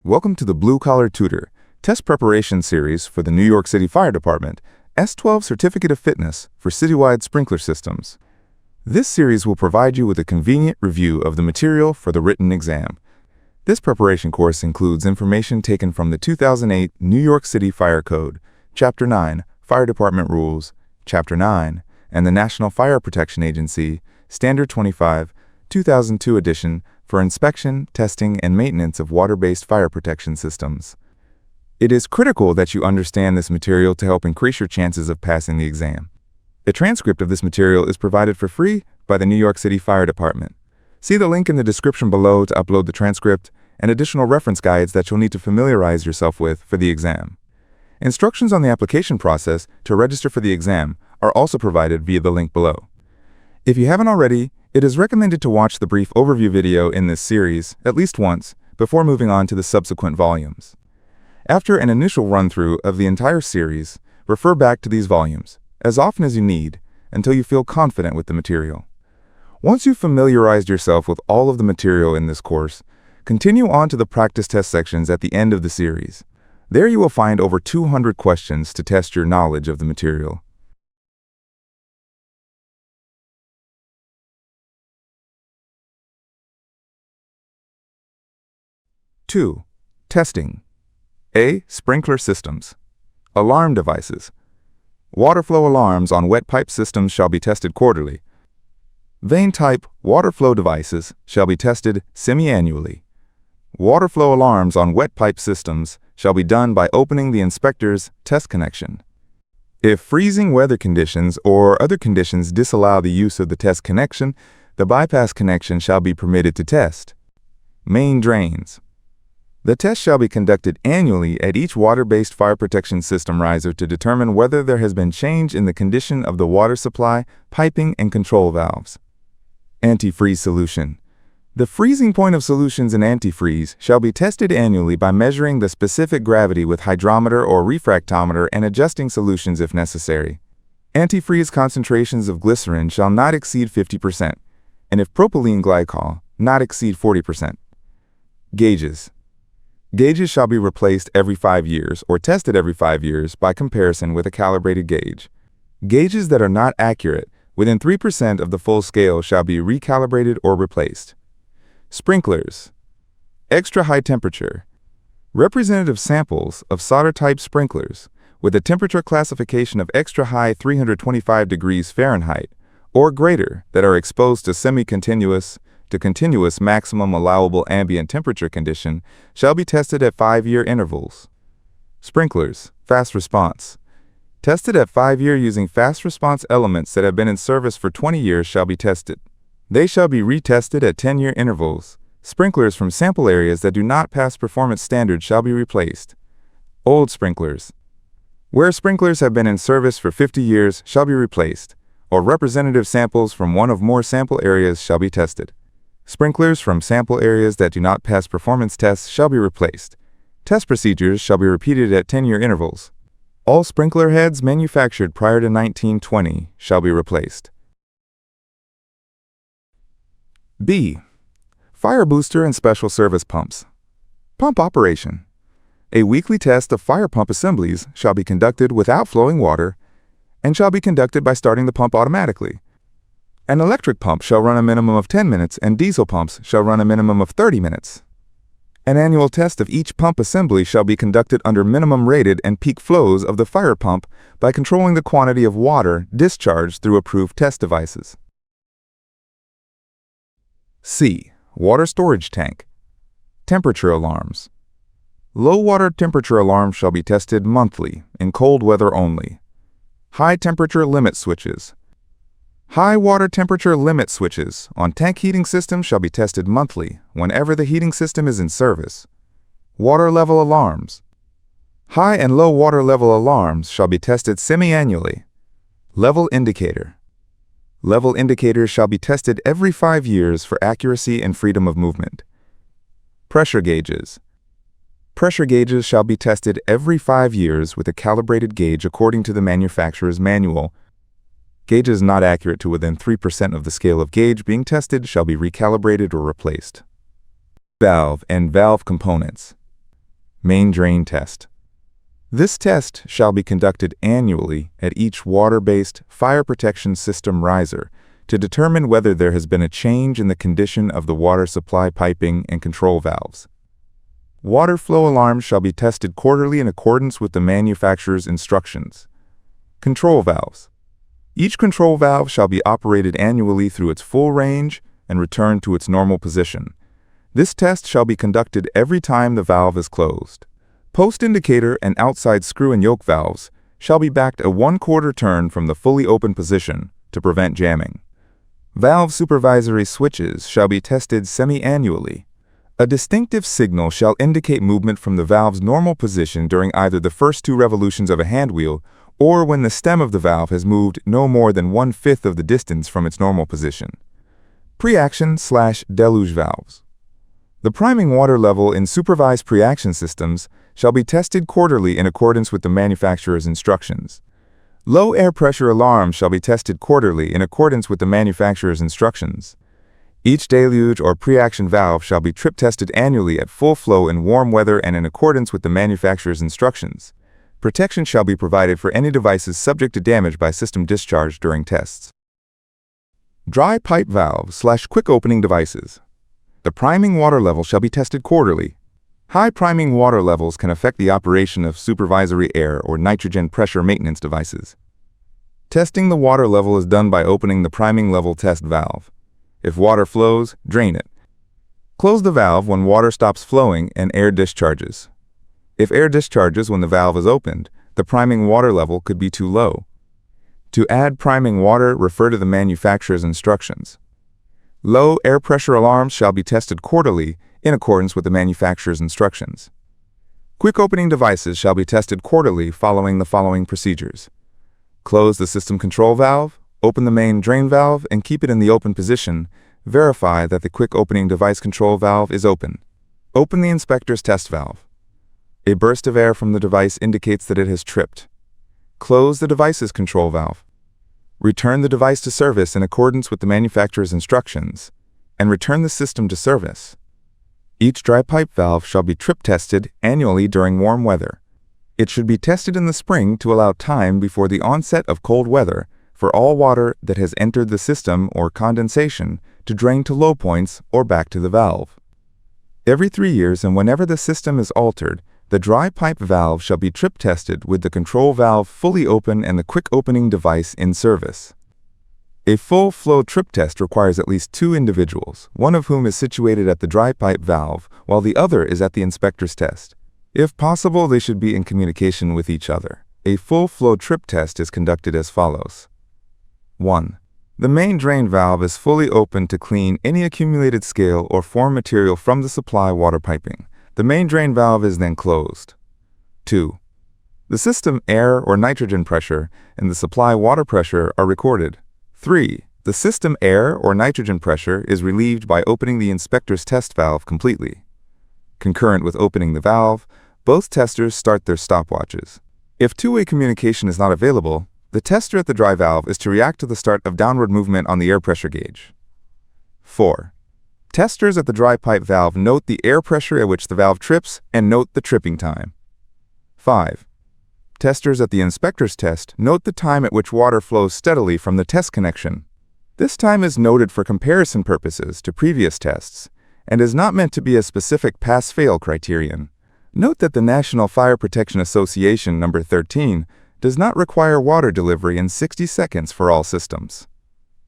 Welcome to the Blue Collar Tutor Test Preparation Series for the New York City Fire Department S-12 Certificate of Fitness for Citywide Sprinkler Systems. This series will provide you with a convenient review of the material for the written exam. This preparation course includes information taken from the 2008 New York City Fire Code, Chapter 9, Fire Department Rules, Chapter 9, and the National Fire Protection Agency, Standard 25, 2002 edition, for inspection, testing, and maintenance of water-based fire protection systems. It is critical that you understand this material to help increase your chances of passing the exam. A transcript of this material is provided for free by the New York City Fire Department. See the link in the description below to upload the transcript and additional reference guides that you'll need to familiarize yourself with for the exam. Instructions on the application process to register for the exam are also provided via the link below. If you haven't already, it is recommended to watch the brief overview video in this series at least once before moving on to the subsequent volumes. After an initial run-through of the entire series, refer back to these volumes as often as you need until you feel confident with the material. Once you've familiarized yourself with all of the material in this course, continue on to the practice test sections at the end of the series. There you will find over 200 questions to test your knowledge of the material. Two, testing. A. Sprinkler systems. Alarm devices. Water flow alarms on wet pipe systems shall be tested quarterly. Vane-type water flow devices shall be tested semi-annually. Water flow alarms on wet pipe systems shall be done by opening the inspector's test connection. If freezing weather conditions or other conditions disallow the use of the test connection, the bypass connection shall be permitted to test. Main drains. The test shall be conducted annually at each water-based fire protection system riser to determine whether there has been change in the condition of the water supply, piping, and control valves. Antifreeze solution. The freezing point of solutions in antifreeze shall be tested annually by measuring the specific gravity with hydrometer or refractometer and adjusting solutions if necessary. Antifreeze concentrations of glycerin shall not exceed 50%, and if propylene glycol, not exceed 40%. Gauges. Gauges shall be replaced every 5 years or tested every 5 years by comparison with a calibrated gauge. Gauges that are not accurate within 3% of the full scale shall be recalibrated or replaced. Sprinklers. Extra high temperature. Representative samples of solder-type sprinklers with a temperature classification of extra high 325 degrees Fahrenheit or greater that are exposed to semi-continuous to continuous maximum allowable ambient temperature condition shall be tested at 5-year intervals. Sprinklers, fast response. Tested at 5-year using fast response elements that have been in service for 20 years shall be tested. They shall be retested at 10-year intervals. Sprinklers from sample areas that do not pass performance standards shall be replaced. Old sprinklers. Where sprinklers have been in service for 50 years shall be replaced, or representative samples from one of more sample areas shall be tested. Sprinklers from sample areas that do not pass performance tests shall be replaced. Test procedures shall be repeated at 10-year intervals. All sprinkler heads manufactured prior to 1920 shall be replaced. B. Fire booster and special service pumps. Pump operation. A weekly test of fire pump assemblies shall be conducted without flowing water and shall be conducted by starting the pump automatically. An electric pump shall run a minimum of 10 minutes and diesel pumps shall run a minimum of 30 minutes. An annual test of each pump assembly shall be conducted under minimum rated and peak flows of the fire pump by controlling the quantity of water discharged through approved test devices. C. Water storage tank. Temperature alarms. Low water temperature alarms shall be tested monthly in cold weather only. High temperature limit switches. High water temperature limit switches on tank heating systems shall be tested monthly whenever the heating system is in service. Water level alarms. High and low water level alarms shall be tested semi-annually. Level indicator. Level indicators shall be tested every 5 years for accuracy and freedom of movement. Pressure gauges. Pressure gauges shall be tested every 5 years with a calibrated gauge according to the manufacturer's manual. Gauges not accurate to within 3% of the scale of gauge being tested shall be recalibrated or replaced. Valve and valve components. Main drain test. This test shall be conducted annually at each water-based fire protection system riser to determine whether there has been a change in the condition of the water supply piping and control valves. Water flow alarms shall be tested quarterly in accordance with the manufacturer's instructions. Control valves. Each control valve shall be operated annually through its full range and returned to its normal position. This test shall be conducted every time the valve is closed. Post indicator and outside screw and yoke valves shall be backed a 1/4 turn from the fully open position to prevent jamming. Valve supervisory switches shall be tested semi-annually. A distinctive signal shall indicate movement from the valve's normal position during either the first 2 revolutions of a hand wheel or when the stem of the valve has moved no more than 1/5 of the distance from its normal position. Pre-action/deluge valves. The priming water level in supervised pre-action systems shall be tested quarterly in accordance with the manufacturer's instructions. Low air pressure alarms shall be tested quarterly in accordance with the manufacturer's instructions. Each deluge or pre-action valve shall be trip tested annually at full flow in warm weather and in accordance with the manufacturer's instructions. Protection shall be provided for any devices subject to damage by system discharge during tests. Dry pipe valve/quick opening devices. The priming water level shall be tested quarterly. High priming water levels can affect the operation of supervisory air or nitrogen pressure maintenance devices. Testing the water level is done by opening the priming level test valve. If water flows, drain it. Close the valve when water stops flowing and air discharges. If air discharges when the valve is opened, the priming water level could be too low. To add priming water, refer to the manufacturer's instructions. Low air pressure alarms shall be tested quarterly in accordance with the manufacturer's instructions. Quick opening devices shall be tested quarterly following the following procedures. Close the system control valve, open the main drain valve, and keep it in the open position. Verify that the quick opening device control valve is open. Open the inspector's test valve. A burst of air from the device indicates that it has tripped. Close the device's control valve. Return the device to service in accordance with the manufacturer's instructions, and return the system to service. Each dry pipe valve shall be trip tested annually during warm weather. It should be tested in the spring to allow time before the onset of cold weather for all water that has entered the system or condensation to drain to low points or back to the valve. Every 3 years and whenever the system is altered, the dry pipe valve shall be trip tested with the control valve fully open and the quick opening device in service. A full flow trip test requires at least 2 individuals, one of whom is situated at the dry pipe valve while the other is at the inspector's test. If possible, they should be in communication with each other. A full flow trip test is conducted as follows. 1. The main drain valve is fully open to clean any accumulated scale or form material from the supply water piping. The main drain valve is then closed. 2. The system air or nitrogen pressure and the supply water pressure are recorded. 3. The system air or nitrogen pressure is relieved by opening the inspector's test valve completely. Concurrent with opening the valve, both testers start their stopwatches. If two-way communication is not available, the tester at the dry valve is to react to the start of downward movement on the air pressure gauge. 4. Testers at the dry pipe valve note the air pressure at which the valve trips and note the tripping time. 5. Testers at the inspector's test note the time at which water flows steadily from the test connection. This time is noted for comparison purposes to previous tests and is not meant to be a specific pass-fail criterion. Note that the National Fire Protection Association No. 13 does not require water delivery in 60 seconds for all systems.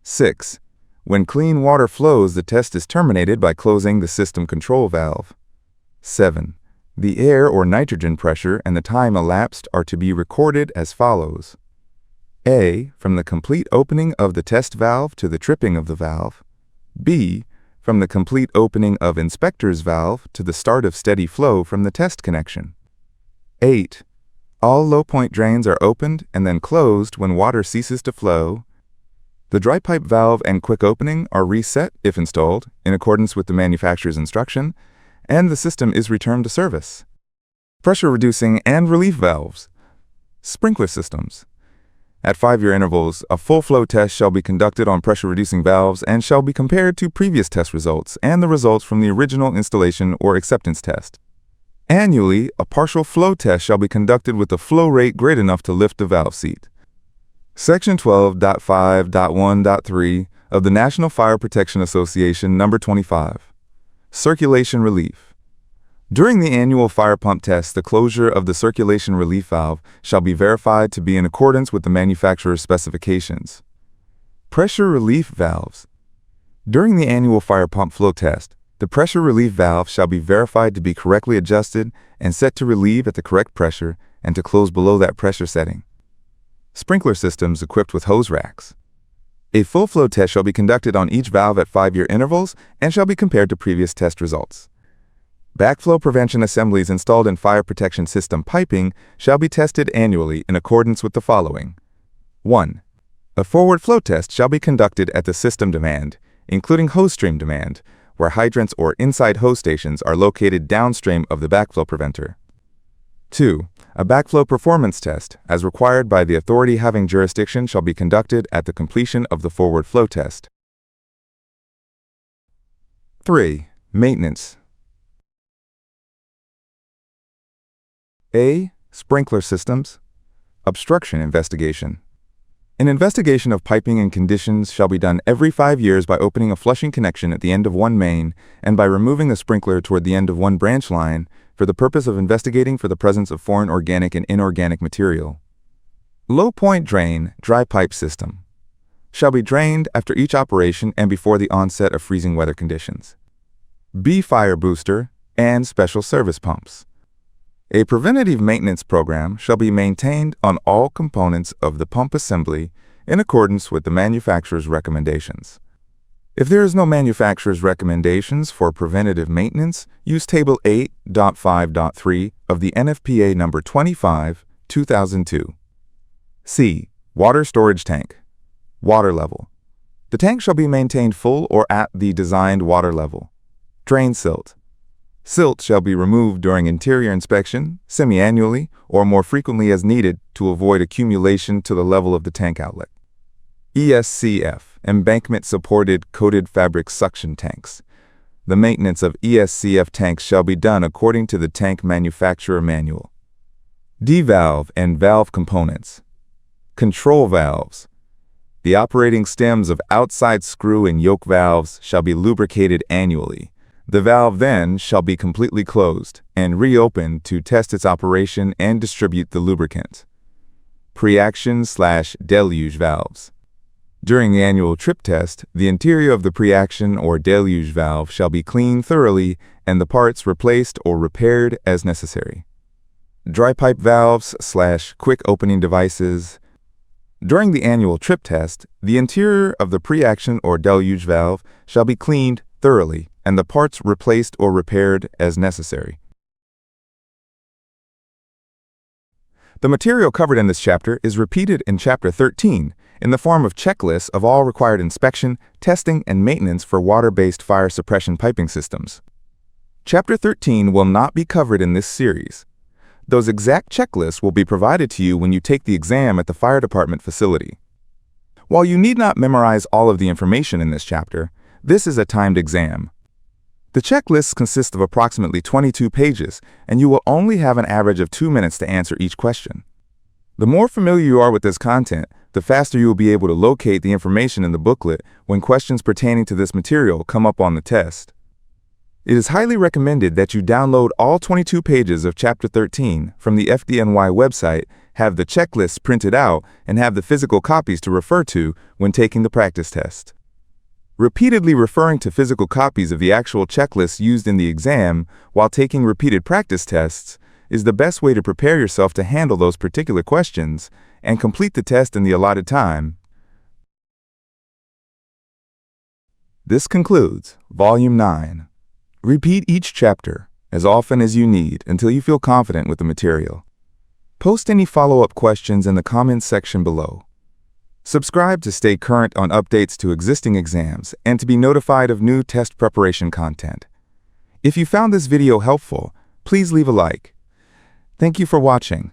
6. When clean water flows, the test is terminated by closing the system control valve. 7. The air or nitrogen pressure and the time elapsed are to be recorded as follows. A. From the complete opening of the test valve to the tripping of the valve. B. From the complete opening of inspector's valve to the start of steady flow from the test connection. 8. All low point drains are opened and then closed when water ceases to flow. The dry pipe valve and quick opening are reset, if installed, in accordance with the manufacturer's instruction, and the system is returned to service. Pressure reducing and relief valves. Sprinkler systems. At 5-year intervals, a full flow test shall be conducted on pressure reducing valves and shall be compared to previous test results and the results from the original installation or acceptance test. Annually, a partial flow test shall be conducted with a flow rate great enough to lift the valve seat. Section 12.5.1.3 of the National Fire Protection Association Number 25. Circulation relief. During the annual fire pump test, the closure of the circulation relief valve shall be verified to be in accordance with the manufacturer's specifications. Pressure relief valves. During the annual fire pump flow test, the pressure relief valve shall be verified to be correctly adjusted and set to relieve at the correct pressure and to close below that pressure setting. Sprinkler systems equipped with hose racks. A full flow test shall be conducted on each valve at 5-year intervals and shall be compared to previous test results. Backflow prevention assemblies installed in fire protection system piping shall be tested annually in accordance with the following. 1. A forward flow test shall be conducted at the system demand, including hose stream demand, where hydrants or inside hose stations are located downstream of the backflow preventer. 2. A backflow performance test, as required by the authority having jurisdiction, shall be conducted at the completion of the forward flow test. 3. Maintenance. A. Sprinkler systems. Obstruction investigation. An investigation of piping and conditions shall be done every 5 years by opening a flushing connection at the end of one main and by removing the sprinkler toward the end of one branch line for the purpose of investigating for the presence of foreign organic and inorganic material. Low point drain dry pipe system shall be drained after each operation and before the onset of freezing weather conditions. B. Fire booster and special service pumps. A preventative maintenance program shall be maintained on all components of the pump assembly in accordance with the manufacturer's recommendations. If there is no manufacturer's recommendations for preventative maintenance, use Table 8.5.3 of the NFPA number 25, 2002. C. Water storage tank. Water level. The tank shall be maintained full or at the designed water level. Drain silt. Silt shall be removed during interior inspection, semi-annually, or more frequently as needed to avoid accumulation to the level of the tank outlet. ESCF, embankment-supported coated fabric suction tanks. The maintenance of ESCF tanks shall be done according to the tank manufacturer manual. D-valve and valve components. Control valves. The operating stems of outside screw and yoke valves shall be lubricated annually. The valve then shall be completely closed and reopened to test its operation and distribute the lubricant. Pre-action/deluge valves. During the annual trip test, the interior of the pre-action or deluge valve shall be cleaned thoroughly and the parts replaced or repaired as necessary. Dry pipe valves/quick opening devices. During the annual trip test, the interior of the pre-action or deluge valve shall be cleaned thoroughly and the parts replaced or repaired as necessary. The material covered in this chapter is repeated in Chapter 13 in the form of checklists of all required inspection, testing, and maintenance for water-based fire suppression piping systems. Chapter 13 will not be covered in this series. Those exact checklists will be provided to you when you take the exam at the fire department facility. While you need not memorize all of the information in this chapter, this is a timed exam. The checklists consist of approximately 22 pages, and you will only have an average of 2 minutes to answer each question. The more familiar you are with this content, the faster you will be able to locate the information in the booklet when questions pertaining to this material come up on the test. It is highly recommended that you download all 22 pages of Chapter 13 from the FDNY website, have the checklists printed out, and have the physical copies to refer to when taking the practice test. Repeatedly referring to physical copies of the actual checklists used in the exam while taking repeated practice tests is the best way to prepare yourself to handle those particular questions and complete the test in the allotted time. This concludes Volume 9. Repeat each chapter as often as you need until you feel confident with the material. Post any follow-up questions in the comments section below. Subscribe to stay current on updates to existing exams and to be notified of new test preparation content. If you found this video helpful, please leave a like. Thank you for watching.